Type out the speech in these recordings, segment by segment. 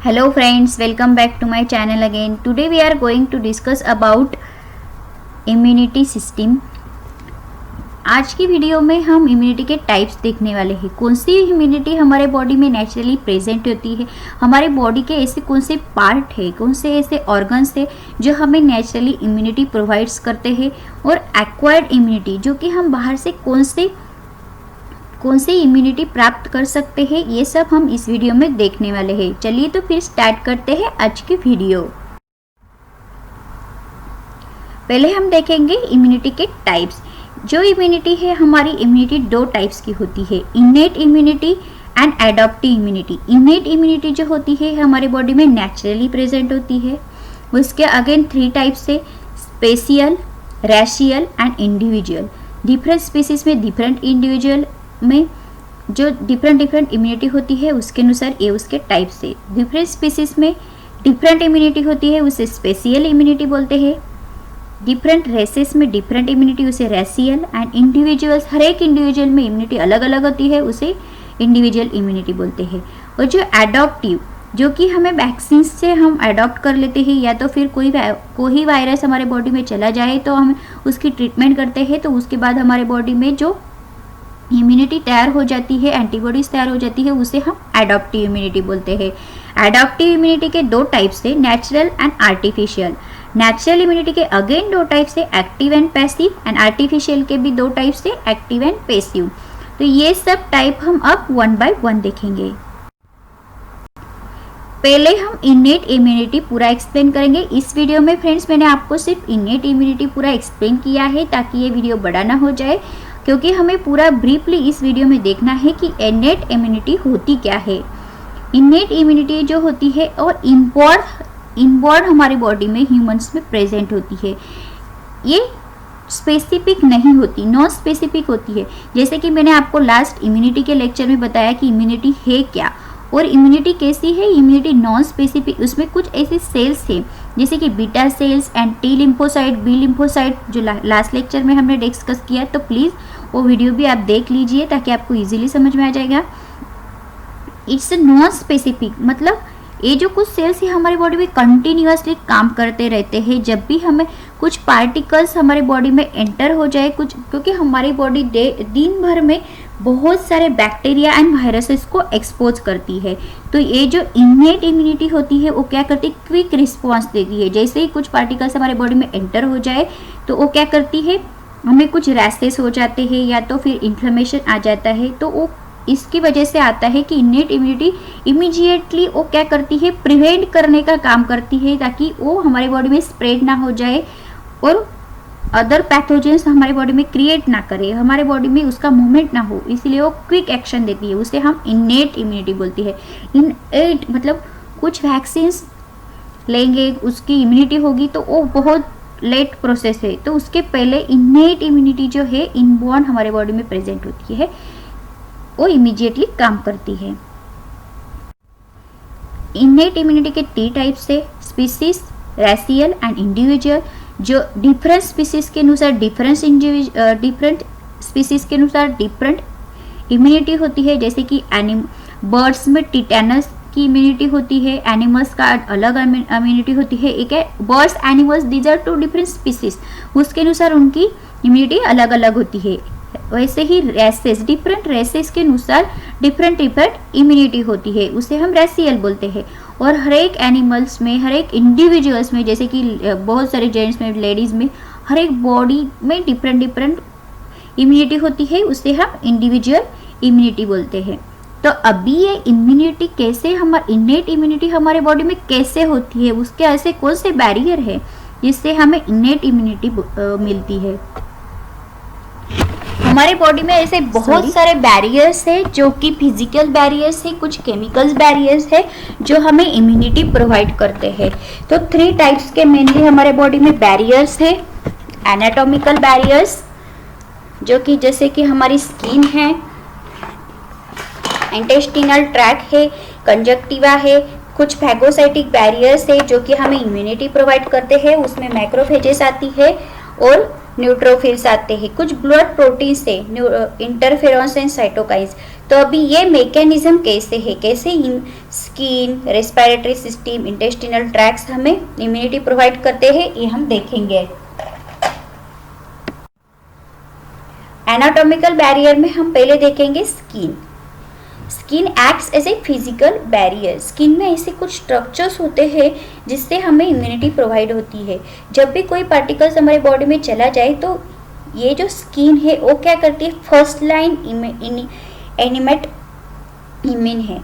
Hello friends, welcome back to my channel again. Today we are going to discuss about immunity system. आज की video में हम immunity के types देखने वाले हैं। कौन सी इम्यूनिटी हमारे बॉडी में नेचुरली प्रेजेंट होती है, हमारे बॉडी के ऐसे कौन से पार्ट है, कौन से ऐसे ऑर्गन्स है जो हमें नेचुरली इम्यूनिटी प्रोवाइड्स करते हैं, और एक्वायर्ड इम्यूनिटी जो कि हम बाहर से कौन सी इम्यूनिटी प्राप्त कर सकते हैं, ये सब हम इस वीडियो में देखने वाले हैं। चलिए तो फिर स्टार्ट करते हैं आज की वीडियो। पहले हम देखेंगे इम्यूनिटी के टाइप्स। जो इम्यूनिटी है, हमारी इम्यूनिटी दो टाइप्स की होती है, innate immunity and adaptive immunity. Innate immunity जो होती है हमारे बॉडी में नेचुरली प्रेजेंट होती है। उसके अगेन थ्री टाइप्स है, spatial, racial and individual. Different species में, डिफरेंट इंडिविजुअल में जो डिफरेंट इम्यूनिटी होती है उसके अनुसार ये उसके टाइप से। डिफरेंट स्पीसीज में डिफरेंट इम्यूनिटी होती है, उसे स्पेशियल इम्यूनिटी बोलते हैं। डिफरेंट रेसेस में डिफरेंट इम्यूनिटी, उसे रेशियल। एंड इंडिविजुअल्स, हर एक इंडिविजुअल में इम्यूनिटी अलग अलग होती है, उसे इंडिविजुअल इम्यूनिटी बोलते हैं। और जो एडॉप्टिव, जो कि हमें वैक्सीन से हम अडॉप्ट कर लेते हैं, या तो फिर कोई वायरस हमारे बॉडी में चला जाए तो हम उसकी ट्रीटमेंट करते हैं, तो उसके बाद हमारे बॉडी में जो इम्यूनिटी तैयार हो जाती है, एंटीबॉडीज तैयार हो जाती है, उसे हम एडॉप्टिव इम्यूनिटी बोलते हैं। एडॉप्टिव इम्यूनिटी के दो टाइप्स है, natural and artificial. Natural immunity के अगेन दो टाइप्स है, active and passive. And artificial के भी दो टाइप्स है, एक्टिव एंड पैसिव। तो ये सब टाइप हम अब वन बाय वन देखेंगे। पहले हम इनेट इम्यूनिटी पूरा एक्सप्लेन करेंगे। इस वीडियो में फ्रेंड्स मैंने आपको सिर्फ इनेट इम्यूनिटी पूरा एक्सप्लेन किया है ताकि ये वीडियो बड़ा ना हो जाए, क्योंकि हमें पूरा ब्रीफली इस वीडियो में देखना है कि इनेट इम्यूनिटी होती क्या है। इनेट इम्यूनिटी जो होती है और इनबॉर्न हमारी बॉडी में, ह्यूमंस में प्रेजेंट होती है। ये स्पेसिफिक नहीं होती, नॉन स्पेसिफिक होती है। जैसे कि मैंने आपको लास्ट इम्यूनिटी के लेक्चर में बताया कि इम्यूनिटी है क्या और इम्यूनिटी कैसी है। इम्यूनिटी नॉन स्पेसिफिक, उसमें कुछ ऐसे सेल्स हैं जैसे कि beta cells and T lymphocyte, B lymphocyte, जो लास्ट लेक्चर में हमने डिस्कस किया। तो प्लीज़ वो वीडियो भी आप देख लीजिए ताकि आपको इजीली समझ में आ जाएगा। इट्स नॉन स्पेसिफिक, मतलब ये जो कुछ सेल्स है हमारी बॉडी में कंटिन्यूअसली काम करते रहते हैं। जब भी हमें कुछ पार्टिकल्स हमारे बॉडी में एंटर हो जाए, क्योंकि हमारी बॉडी दिन भर में बहुत सारे बैक्टीरिया एंड वायरसेस को एक्सपोज करती है, तो ये जो इनेट इम्यूनिटी होती है वो क्या करती है, क्विक रिस्पॉन्स देती है। जैसे ही कुछ पार्टिकल्स हमारे बॉडी में एंटर हो जाए तो वो क्या करती है, हमें कुछ रैशेस हो जाते हैं या तो फिर इन्फ्लेमेशन आ जाता है, तो वो इसकी वजह से आता है कि इनेट इम्यूनिटी इमीडिएटली वो क्या करती है, प्रिवेंट करने का काम करती है ताकि वो हमारे बॉडी में स्प्रेड ना हो जाए और अदर पैथोजेंस हमारे बॉडी में क्रिएट ना करे, हमारे बॉडी में उसका मूवमेंट ना हो, इसलिए वो क्विक एक्शन देती है, उसे हम इनेट इम्यूनिटी बोलती है। इनेट मतलब कुछ वैक्सीन्स लेंगे उसकी इम्यूनिटी होगी तो वो बहुत लेट प्रोसेस है, तो उसके पहले इनेट इम्यूनिटी जो है इनबॉर्न हमारे बॉडी में प्रेजेंट होती है, वो इमीडिएटली काम करती है। इनेट इम्यूनिटी के टी टाइप्स है, स्पीसीज, रेशियल एंड इंडिविजुअल। जो डिफरेंट स्पीसीज के अनुसार डिफरेंट स्पीसीज के अनुसार डिफरेंट इम्यूनिटी होती है। जैसे कि बर्ड्स में टिटेनस की इम्यूनिटी होती है, एनिमल्स का अलग इम्यूनिटी होती है। एक है birds, animals, these are two different species, उसके अनुसार उनकी इम्यूनिटी अलग अलग होती है। वैसे ही रेसेस, डिफरेंट रेसेस के अनुसार डिफरेंट इम्यूनिटी होती है, उसे हम रेशियल बोलते हैं। और हर एक एनिमल्स में, हर एक इंडिविजुअल्स में, जैसे कि बहुत सारे जेंट्स में, लेडीज़ में, हर एक बॉडी में डिफरेंट इम्यूनिटी होती है, उसे हम इंडिविजुअल इम्यूनिटी बोलते हैं। तो अभी ये इम्यूनिटी कैसे, हमारी इनेट इम्यूनिटी हमारे बॉडी में कैसे होती है, उसके ऐसे कौन से बैरियर है जिससे हमें इनेट इम्यूनिटी मिलती है। हमारे बॉडी में ऐसे बहुत सारे बैरियर्स है, जो कि फिजिकल बैरियर्स है, कुछ केमिकल्स बैरियर्स है जो हमें इम्यूनिटी प्रोवाइड करते हैं। तो थ्री टाइप्स के मेनली हमारे बॉडी में बैरियर्स है। एनाटॉमिकल बैरियर्स, जो कि जैसे कि हमारी स्किन है, इंटेस्टिनल ट्रैक है, कंजक्टिवा है। कुछ फैगोसाइटिक बैरियर्स है जो कि हमें इम्यूनिटी प्रोवाइड करते हैं, उसमें मैक्रोफेजेस आती है और न्यूट्रोफिल्स आते हैं। कुछ ब्लड प्रोटीन्स है, इंटरफेरॉन्स एंड साइटोकाइंस। तो अभी ये मैकेनिज्म कैसे है, कैसे skin, respiratory system, intestinal tracts हमें इम्यूनिटी प्रोवाइड करते हैं, ये हम देखेंगे। एनाटॉमिकल बैरियर में हम पहले देखेंगे skin. Skin acts as a physical barrier. Skin में ऐसे कुछ स्ट्रक्चर्स होते हैं जिससे हमें इम्यूनिटी प्रोवाइड होती है। जब भी कोई पार्टिकल्स हमारे बॉडी में चला जाए तो ये जो स्किन है वो क्या करती है, फर्स्ट लाइन एनिमेट इम्यून है,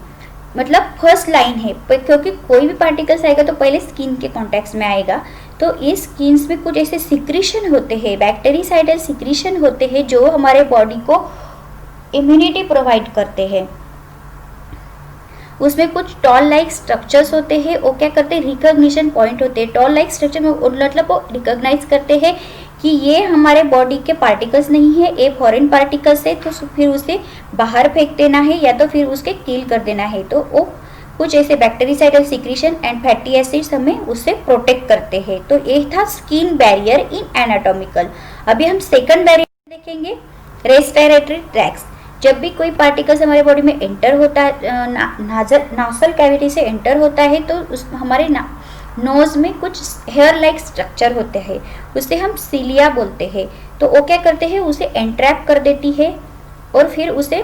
मतलब फर्स्ट लाइन है, क्योंकि कोई भी पार्टिकल्स आएगा तो पहले स्किन के कॉन्टेक्ट में आएगा। तो इस स्किन्स में कुछ ऐसे सिक्रीशन होते हैं, बैक्टीरियासाइडल सिक्रीशन होते हैं जो हमारे बॉडी को इम्यूनिटी प्रोवाइड करते हैं। उसमें कुछ टॉल लाइक स्ट्रक्चर्स होते हैं, वो क्या करते हैं, रिकॉग्निशन पॉइंट होते हैं। टॉल लाइक स्ट्रक्चर में मतलब वो रिकॉग्नाइज करते हैं कि ये हमारे बॉडी के पार्टिकल्स नहीं है, ये फॉरेन पार्टिकल्स है, तो फिर उसे बाहर फेंक देना है या तो फिर उसके किल कर देना है। तो वो कुछ ऐसे bactericidal secretion and fatty acids हमें उससे प्रोटेक्ट करते हैं। तो ये था स्किन बैरियर इन एनाटॉमिकल। अभी हम सेकंड बैरियर देखेंगे, रेस्पिरेटरी ट्रैक्ट्स। जब भी कोई पार्टिकल्स हमारे बॉडी में एंटर होता है, नासल कैविटी से एंटर होता है, तो हमारे नोज में कुछ हेयर लाइक स्ट्रक्चर होते हैं, उसे हम सीलिया बोलते हैं। तो वो क्या करते हैं, उसे एंट्रैप कर देती है और फिर उसे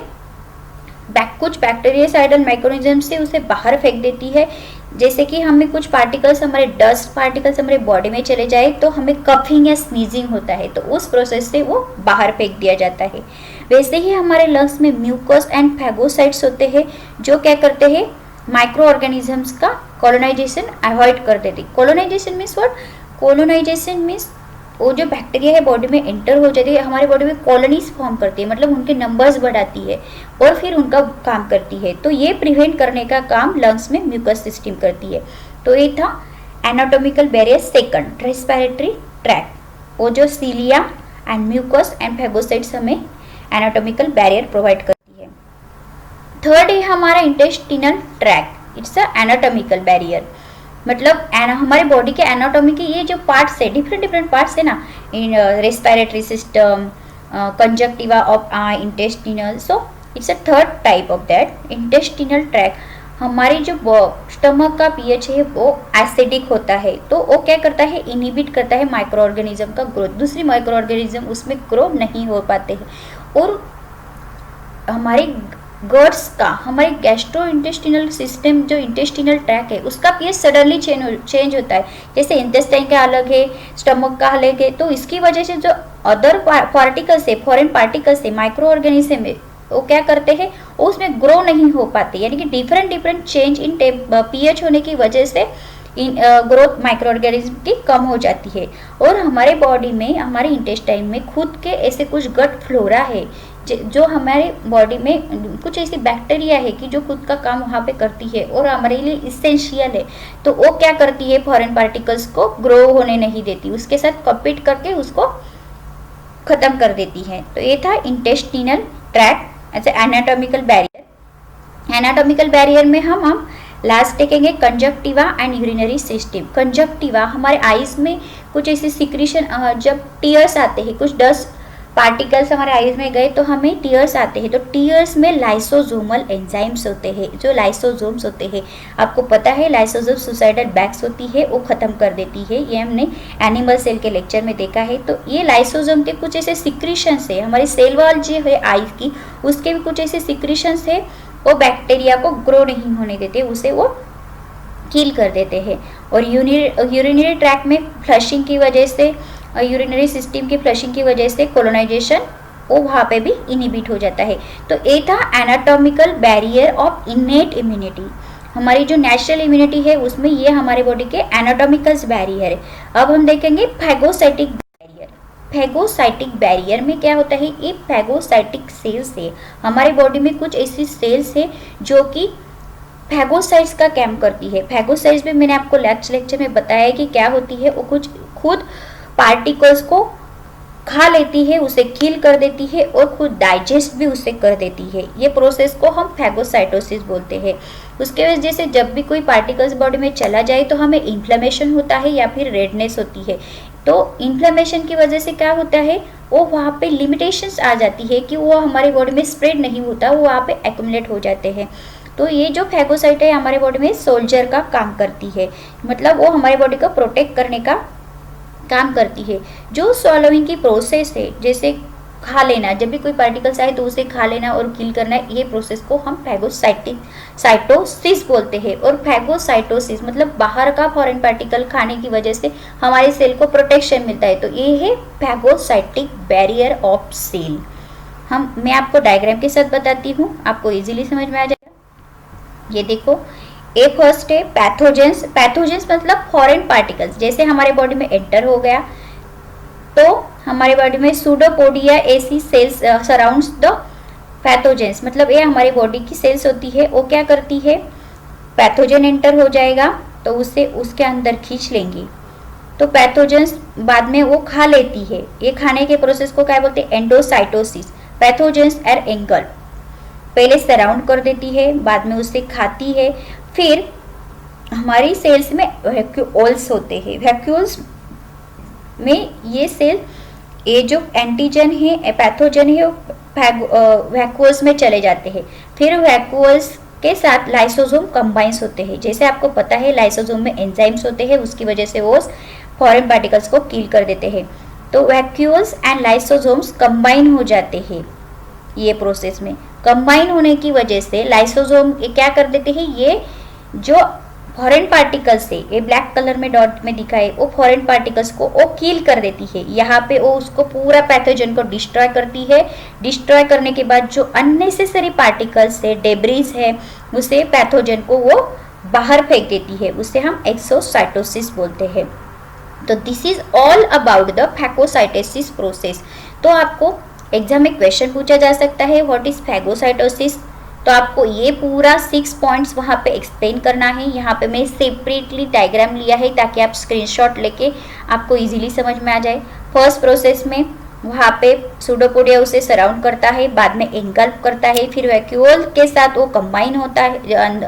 कुछ बैक्टीरियासाइडल मैकेनिज्म से उसे बाहर फेंक देती है। जैसे कि हमें कुछ पार्टिकल्स, हमारे डस्ट पार्टिकल्स हमारे बॉडी में चले जाए तो हमें कफिंग या स्नीजिंग होता है, तो उस प्रोसेस से वो बाहर फेंक दिया जाता है। वैसे ही हमारे लंग्स में म्यूकस एंड फैगोसाइट्स होते हैं जो क्या करते हैं, माइक्रो ऑर्गेनिजम्स का कॉलोनाइजेशन अवॉइड कर देते। Colonization means what, colonization means वो जो बैक्टीरिया है बॉडी में एंटर हो जाती है, हमारे बॉडी में कॉलोनीज फॉर्म करती है, मतलब उनके नंबर्स बढ़ाती है और फिर उनका काम करती है। तो ये प्रिवेंट करने का काम लंग्स में म्यूकस सिस्टम करती है। तो ये था anatomical barrier second, respiratory tract. वो जो cilia and mucus and phagocytes हमें एनाटॉमिकल बैरियर प्रोवाइड करती है। थर्ड है हमारा intestinal tract, it's a anatomical barrier. मतलब हमारे बॉडी के एनाटॉमी के ये जो पार्ट्स है, डिफरेंट पार्ट्स है ना, in respiratory system, conjunctiva of eye, intestinal, so it's a third type of that intestinal tract. हमारी जो स्टमक का पीएच है वो एसिडिक होता है, तो वो क्या करता है, इनहिबिट करता है माइक्रो ऑर्गेनिज्म का ग्रोथ। दूसरी माइक्रो ऑर्गेनिज्म उसमें ग्रो नहीं हो पाते हैं। और हमारे गट्स का, हमारे गैस्ट्रो इंटेस्टिनल सिस्टम जो इंटेस्टिनल ट्रैक है उसका पीएच सडनली चेंज होता है। जैसे इंटेस्टाइन का अलग है, स्टमक का अलग है, तो इसकी वजह से जो अदर पार्टिकल्स है, फॉरेन पार्टिकल्स है, माइक्रो ऑर्गेनिज्म है, वो क्या करते हैं, वो उसमें ग्रो नहीं हो पाते। यानी कि डिफरेंट चेंज इन पीएच होने की वजह से ग्रोथ माइक्रो ऑर्गेनिज्म की कम हो जाती है। और हमारे बॉडी में, हमारे इंटेस्टाइन में खुद के ऐसे कुछ गट फ्लोरा है जो हमारे बॉडी में कुछ ऐसी बैक्टीरिया है कि जो खुद का काम वहाँ पे करती है और हमारे लिए इसेंशियल है। तो वो क्या करती है, फॉरेन पार्टिकल्स को ग्रो होने नहीं देती, उसके साथ कॉम्पीट करके उसको खत्म कर देती है। तो ये था intestinal tract as anatomical barrier. Anatomical barrier में हम लास्ट देखेंगे conjunctiva and urinary system. Conjunctiva हमारे आईज में कुछ ऐसे सिक्रीशन, जब टीयर्स आते हैं, कुछ डस्ट पार्टिकल्स हमारे आईज में गए तो हमें टीयर्स आते हैं। तो टीयर्स में लाइसोसोमल एंजाइम्स होते हैं, जो लाइसोसोम्स होते हैं, आपको पता है लाइसोसोम सुसाइडल बैग्स होती है, वो खत्म कर देती है। ये हमने एनिमल सेल के लेक्चर में देखा है। तो ये लाइसोसोम के कुछ ऐसे सिक्रीशंस है, हमारी सेल वॉल जो है आईज की, उसके भी कुछ ऐसे सिक्रीशंस है, वो बैक्टीरिया को ग्रो नहीं होने देते, उसे वो किल कर देते हैं। और यूरिनरी ट्रैक में फ्लशिंग की वजह से, यूरिनरी सिस्टम की फ्लशिंग की वजह से कोलोनाइजेशन वो वहाँ पे भी इनहिबिट हो जाता है। तो ये था anatomical barrier of innate immunity. हमारी जो नेचुरल इम्यूनिटी है उसमें ये हमारे बॉडी के एनाटॉमिकल बैरियर है। अब हम देखेंगे फैगोसाइटिक बैरियर। फैगोसाइटिक बैरियर में क्या होता है, ये फैगोसाइटिक सेल्स है, हमारे बॉडी में कुछ ऐसी सेल्स है जो कि फैगोसाइट्स का काम करती है। फैगोसाइट्स में मैंने आपको लेक्चर में बताया कि क्या होती है, वो कुछ खुद पार्टिकल्स को खा लेती है, उसे किल कर देती है और खुद डाइजेस्ट भी उसे कर देती है। ये प्रोसेस को हम फैगोसाइटोसिस बोलते हैं। उसके वजह से जब भी कोई पार्टिकल्स बॉडी में चला जाए तो हमें इन्फ्लेमेशन होता है या फिर रेडनेस होती है। तो इन्फ्लेमेशन की वजह से क्या होता है, वो वहाँ पे लिमिटेशंस आ जाती है कि वो हमारी बॉडी में स्प्रेड नहीं होता, वो वहाँ पे एक्यूमुलेट हो जाते हैं। तो ये जो फैगोसाइट है हमारे बॉडी में सोल्जर का काम करती है, मतलब वो हमारी बॉडी को प्रोटेक्ट करने का काम करती है। जो स्वॉलोइंग की प्रोसेस है, जैसे खा लेना, जब भी कोई पार्टिकल्स आए तो उसे खा लेना और किल करना, ये प्रोसेस को हम साइटोसिस बोलते हैं। और फैगोसाइटोसिस मतलब बाहर का फॉरेन पार्टिकल खाने की वजह से हमारे सेल को प्रोटेक्शन मिलता है, तो ये है फैगोसाइटिक बैरियर ऑफ सेल। मैं आपको डायग्राम के साथ बताती हूँ, आपको इजीली समझ में आ जाएगा। ये देखो, ए फर्स्ट है पैथोजेंस। पैथोजेंस मतलब फॉरेन पार्टिकल्स, जैसे हमारे बॉडी में एंटर हो गया तो हमारे बॉडी में सूडोपोडिया ऐसी सेल्स सराउंड्स द पैथोजेंस, मतलब ये हमारी बॉडी की सेल्स होती है। वो क्या करती है, पैथोजन एंटर हो जाएगा तो उसे उसके अंदर खींच लेंगी, तो पैथोजेंस बाद में वो खा लेती है। ये खाने के प्रोसेस को क्या बोलते हैं, एंडोसाइटोसिस। पैथोजेंस आर एंगल्फ, पहले सराउंड कर देती है, बाद में उसे खाती है। फिर हमारी सेल्स में वैक्यूल्स होते हैं, वैक्यूल्स में ये सेल, ये जो एंटीजन है पैथोजन है वैक्यूल्स में चले जाते हैं। फिर वैक्यूल्स के साथ लाइसोसोम कंबाइंस होते हैं। जैसे आपको पता है लाइसोसोम में एंजाइम्स होते हैं, उसकी वजह से वो फॉरेन पार्टिकल्स को किल कर देते हैं। तो वैक्यूल्स एंड लाइसोसोम्स कंबाइन हो जाते हैं। ये प्रोसेस में कंबाइन होने की वजह से लाइसोसोम क्या कर देते हैं, ये जो फॉरेन पार्टिकल्स है, ये ब्लैक कलर में डॉट में दिखा है, वो फॉरेन पार्टिकल्स को वो किल कर देती है। यहाँ पे वो उसको पूरा पैथोजन को डिस्ट्रॉय करती है। डिस्ट्रॉय करने के बाद जो अननेसेसरी पार्टिकल्स है, डेब्रीज है, उसे पैथोजन को वो बाहर फेंक देती है, उसे हम एक्सोसाइटोसिस बोलते हैं। तो this is all about the phagocytosis process. तो आपको एग्जाम में क्वेश्चन पूछा जा सकता है, व्हाट इज फैगोसाइटोसिस, तो आपको ये पूरा 6 पॉइंट्स वहाँ पे एक्सप्लेन करना है। यहाँ पे मैं सेपरेटली डायग्राम लिया है ताकि आप स्क्रीनशॉट लेके आपको इजीली समझ में आ जाए। फर्स्ट प्रोसेस में वहाँ पे सूडोपोडिया उसे सराउंड करता है, बाद में एंगल्फ करता है, फिर वैक्यूल के साथ वो कंबाइन होता है,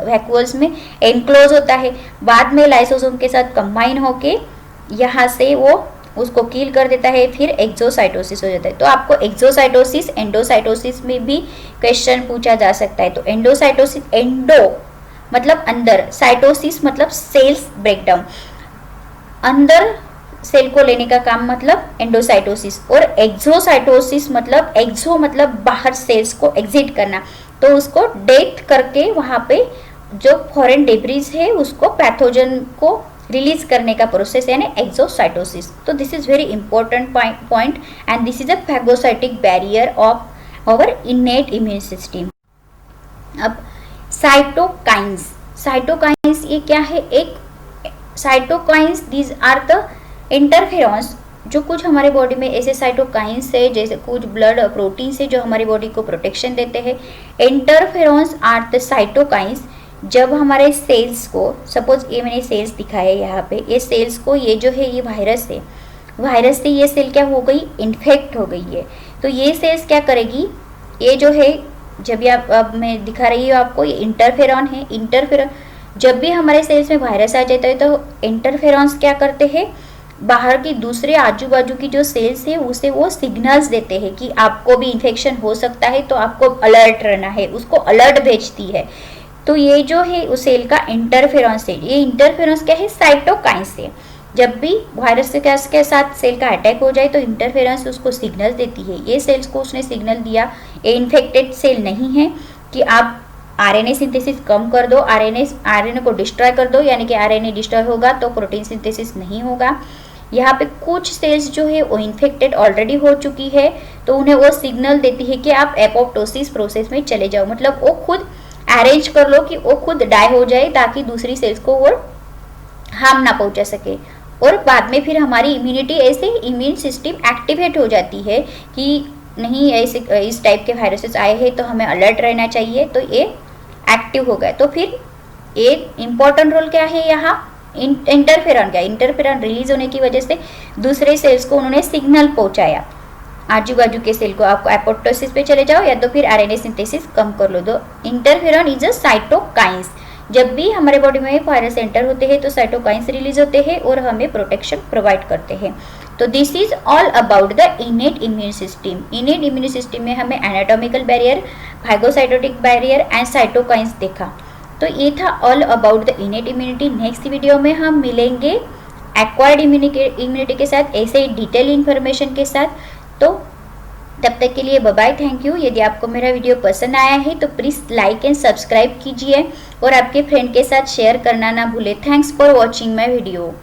वैक्यूल्स में एनक्लोज होता है, बाद में लाइसोसोम के साथ कंबाइन होके यहाँ से वो उसको किल कर देता है, फिर एक्सोसाइटोसिस हो जाता है। तो आपको एक्सोसाइटोसिस, एंडोसाइटोसिस में भी क्वेश्चन पूछा जा सकता है। तो एंडोसाइटोसिस, एंडो मतलब अंदर, साइटोसिस मतलब सेल्स ब्रेकडाउन, अंदर सेल को लेने का काम मतलब एंडोसाइटोसिस। और एक्सोसाइटोसिस मतलब एक्सो मतलब बाहर सेल्स को एग्जिट करना, तो उसको डेथ करके वहाँ पे जो फॉरेन डेब्रीज है उसको पैथोजन को रिलीज करने का प्रोसेस यानी एक्सोसाइटोसिस। तो this is very important point and this is a phagocytic barrier of our innate immune system. अब साइटोकाइंस, साइटोकाइंस ये क्या है, एक cytokines these are the interferons, जो कुछ हमारे बॉडी में ऐसे साइटोकाइंस है, जैसे कुछ ब्लड प्रोटीन्स है जो हमारी बॉडी को प्रोटेक्शन देते हैं। Interferons are the cytokines. जब हमारे सेल्स को, सपोज ये मैंने सेल्स दिखाया है यहाँ पे, ये सेल्स को, ये जो है ये वायरस है, वायरस से ये सेल क्या हो गई, इन्फेक्ट हो गई है। तो ये सेल्स क्या करेगी, ये जो है, जब ये अब मैं दिखा रही हूँ आपको, ये इंटरफेरॉन है। इंटरफेरॉन, जब भी हमारे सेल्स में वायरस आ जाता है तो इंटरफेरॉन्स क्या करते हैं, बाहर की दूसरे आजू बाजू की जो सेल्स है उसे वो सिग्नल्स देते हैं कि आपको भी इन्फेक्शन हो सकता है, तो आपको अलर्ट रहना है, उसको अलर्ट भेजती है। तो ये जो है उस सेल का इंटरफेरेंस है। ये इंटरफेरेंस क्या है, साइटोकाइंस है। जब भी वायरस के साथ सेल का अटैक हो जाए तो इंटरफेरेंस उसको सिग्नल देती है। ये सेल्स को उसने सिग्नल दिया, ये इन्फेक्टेड सेल नहीं है कि आप आरएनए सिंथेसिस कम कर दो, आरएनए को डिस्ट्रॉय कर दो, यानी कि आरएनए डिस्ट्रॉय होगा तो प्रोटीन सिंथेसिस नहीं होगा। यहाँ पे कुछ सेल्स जो है वो इन्फेक्टेड ऑलरेडी हो चुकी है, तो उन्हें वो सिग्नल देती है कि आप एपोप्टोसिस प्रोसेस में चले जाओ, मतलब वो खुद अरेंज कर लो कि वो खुद डाई हो जाए ताकि दूसरी सेल्स को वो हार्म ना पहुंचा सके। और बाद में फिर हमारी इम्यूनिटी, ऐसे इम्यून सिस्टम एक्टिवेट हो जाती है कि नहीं, ऐसे इस टाइप के वायरसेस आए हैं तो हमें अलर्ट रहना चाहिए, तो ये एक्टिव हो गए। तो फिर एक इम्पॉर्टेंट रोल क्या है यहाँ, इंटरफेरॉन का। इंटरफेरॉन रिलीज होने की वजह से दूसरे सेल्स को उन्होंने सिग्नल पहुंचाया, आजू बाजू के सेल को आपको एपोप्टोसिस पे चले जाओ या तो फिर आरएनए सिंथेसिस कम कर लो। तो इंटरफेरॉन इज अ साइटोकाइंस। जब भी हमारे बॉडी में वायरस एंटर होते हैं तो साइटोकाइंस रिलीज होते हैं और हमें प्रोटेक्शन प्रोवाइड करते हैं। तो this is all about the innate immune system. Innate immune system में हमें anatomical barrier, phagocytotic barrier and cytokines देखा। तो ये था all about the innate immunity. Next video में हम मिलेंगे एक्वायर्ड इम्यूनिटी के साथ, ऐसे ही डिटेल इन्फॉर्मेशन के साथ। तो तब तक के लिए बाय बाय, थैंक यू। यदि आपको मेरा वीडियो पसंद आया है तो प्लीज़ लाइक एंड सब्सक्राइब कीजिए और आपके फ्रेंड के साथ शेयर करना ना भूलें। Thanks for watching my video.